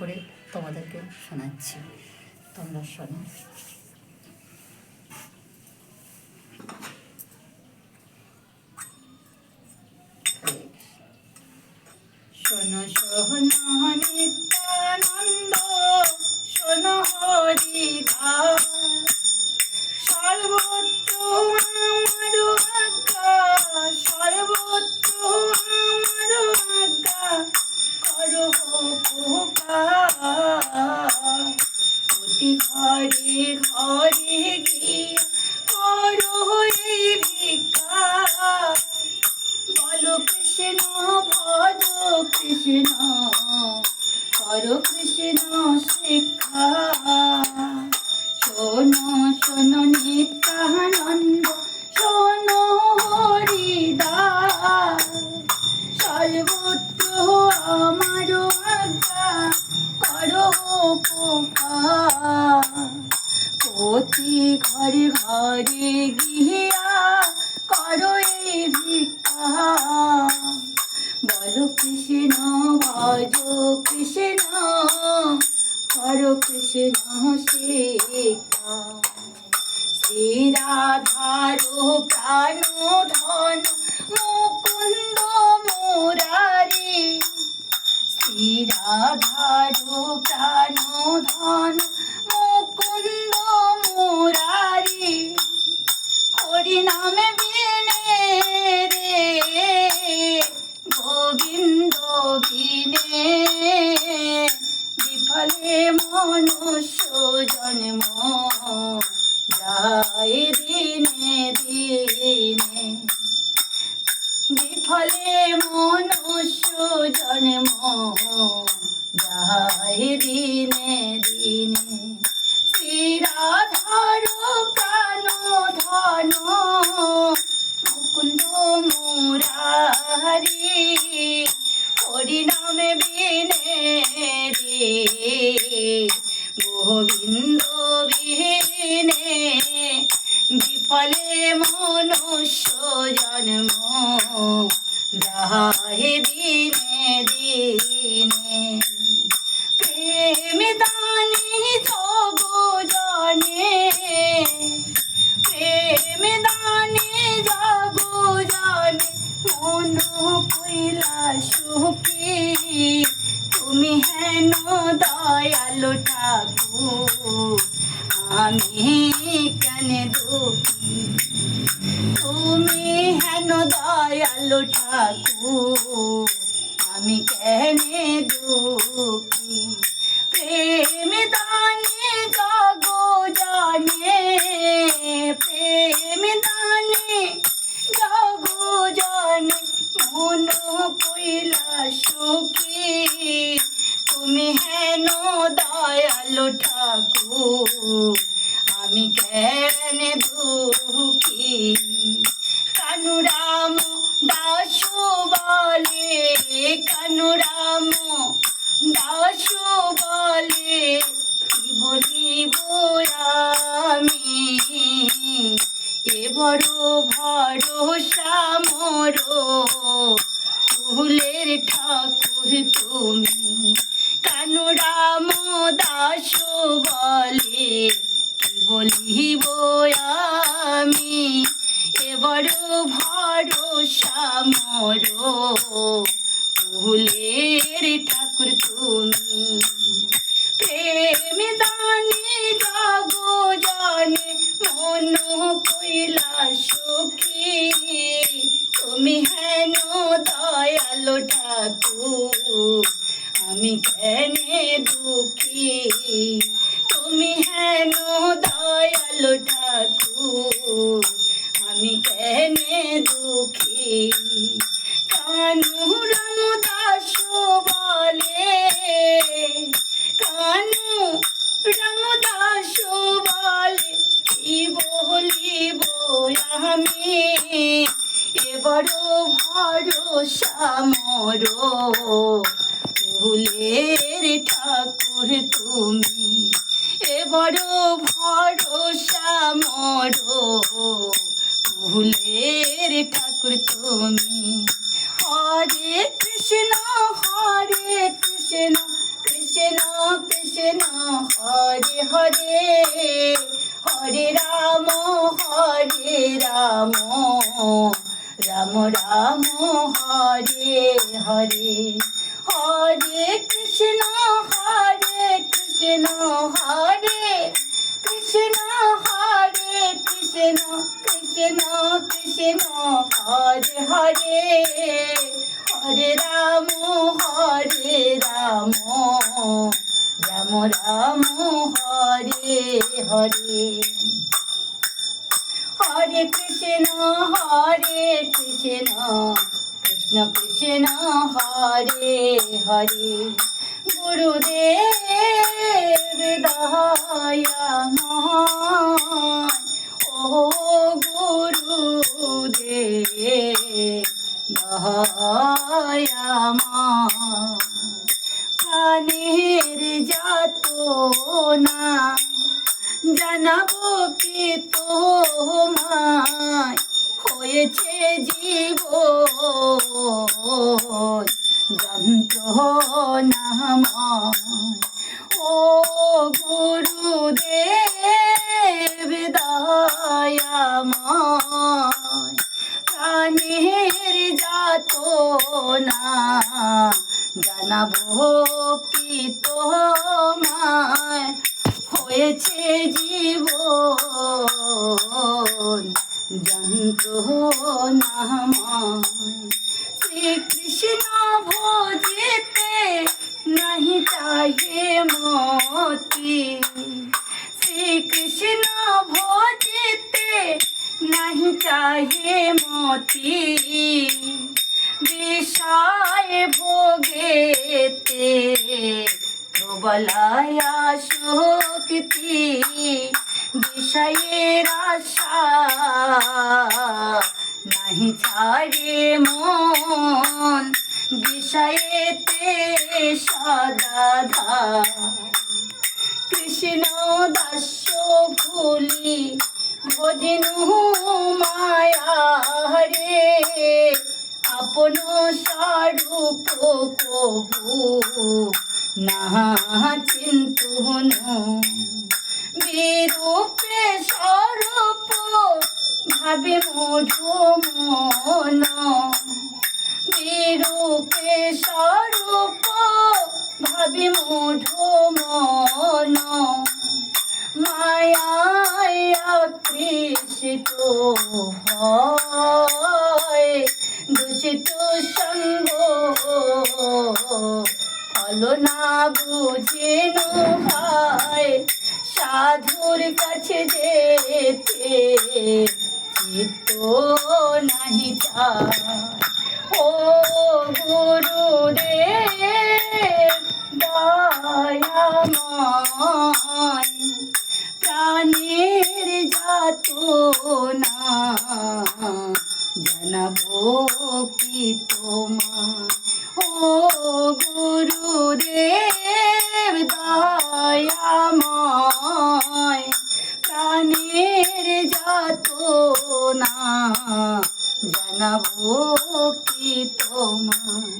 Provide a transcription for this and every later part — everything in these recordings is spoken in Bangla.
করে তোমাদেরকে শোনাচ্ছি, তোমরা শোনো। শোনো শোনো নিত্যানন্দ, শোনো হরিদাস, সর্বত্র আমার আজ্ঞা, সর্বত্র আমার আজ্ঞা, করো উপকার। প্রতি ঘরে ঘরে গিয়ে করো এই ভিক্ষা, বলো কৃষ্ণ ভজ কৃষ্ণ, করো কৃষ্ণ শিক্ষা। শোনো শোনো নিত্যানন্দ, শোনো হরিদাস, সর্বত্র আমার আজ্ঞা, করো উপকার। প্রতি ঘরে ঘরে গিয়া করো এই ভিক্ষা, বলো কৃষ্ণ ভজ কৃষ্ণ, করো কৃষ্ণ শিক্ষা। শ্রী রাধার প্রাণ ধন মুকুন্দ মুরারি, শ্রী রাধার প্রাণ ধন মুকুন্দ মুরারি, হরি নামে বিনে রে গোবিন্দ বিনে, বিফলে মনুষ্য জন্ম যায় দিনে দিনে, বিফলে মনুষ্য জন্ম যায় দিনে দিনে। শ্রী রাধার প্রাণ ধন মুকুন্দ মুরারি, হরি নামে বিনে রে গোবিন্দ বিনে, বিফলে মনুষ্য জন্ম যায় দিনে দিনে। প্রেম দানে যোগ জনে, প্রেম দানে যোগ জনে, মন কইলা সুখী, তুমি হেন দয়ালু ঠাকুর, আমি কেন দুঃখী। তুমি হেন দয়ালু ঠাকুর, আমি কেন দুঃখী। প্রেম দানে জগ জনে, প্রেম দানে জগ জনে, মন কইলা সুখী, তুমি হেন দয়ালু ঠাকুর, আমি কেন দুঃখী। কানু রাম দাস বলে, কানু রাম দাস বলে, কি বলিব আমি, এ বড় ভরসা মোর, ফুলের ঠাকুর তুমি। কানু রাম দাস বলে, কি বলিব আমি, এ বড় ভরসা মোর, ফুলের ঠাকুর তুমি। প্রেম দানে জগ জনে, মন কইলা সুখী, তুমি হেন দয়ালু ঠাকুর, আমি কেন দুঃখী। তুমি হেন দয়ালু ঠাকুর, আমি কেন দুঃখী। কানু রাম দাস বলে, কানু রাম দাস বলে, কি বলিব আমি, এ বড় ভরসা মোর, ফুলের ঠাকুর তুমি। এ বড় ভরসা মোর, ফুলের ঠাকুর তুমি। হরে কৃষ্ণ কৃষ্ণ কৃষ্ণ হরে হরে হরে রাম রাম রাম হরে হরে হরে কৃষ্ণ কৃষ্ণ হরে কৃষ্ণ কৃষ্ণ কৃষ্ণ হরে হরে হরে রাম রাম রাম হরে হরে হরে কৃষ্ণ কৃষ্ণ কৃষ্ণ হরে হরে গুরুদেব দয়াময় ও গুরুদেব দয়াময় প্রাণের যাতনা জানাবো কি তোমায় হয়েছে জীবন যন্ত্রণাময় ও গুরুদেব দয়াময় প্রাণের যাতনা জানাবো কি তোমায় হয়েছে জীবন যন্ত্রণাময় শ্রীকৃষ্ণ ভজিতে নাহি চাহে মতি শ্রীকৃষ্ণ ভজিতে নাহি চাহে মতি বিষয় ভোগেতে প্রবলায়া শক্তি বিষয়ের আশা নাহি ছাড়ে মন বিষয়েতে সদা কৃষ্ণ দাস্য ভুলি ভজনু মায়া রে আপন স্বরূপ কবু না চিন্তুন বিরূপে স্বরূপ ভাবে মূঢ় মন বিরূপে স্বরূপ ভাবে মূঢ় মন মায়ায় আকৃষ্ট হয় দূষিত সঙ্গ ফল না বুঝেন হয় সাধুর কাছে যেতে চিত্ত নাহি চায় ও গুরুদেব দয়াময় প্রাণের যাতনা জানাবো কি তোমায় ও গুরুদেব দয়াময় প্রাণের যাতনা জানাবো কি তোমায়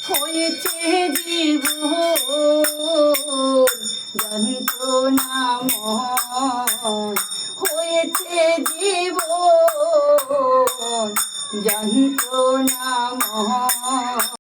হয়েছে জীবন যন্ত্রণাময় হয়েছে জীবন যন্ত্রণাময়।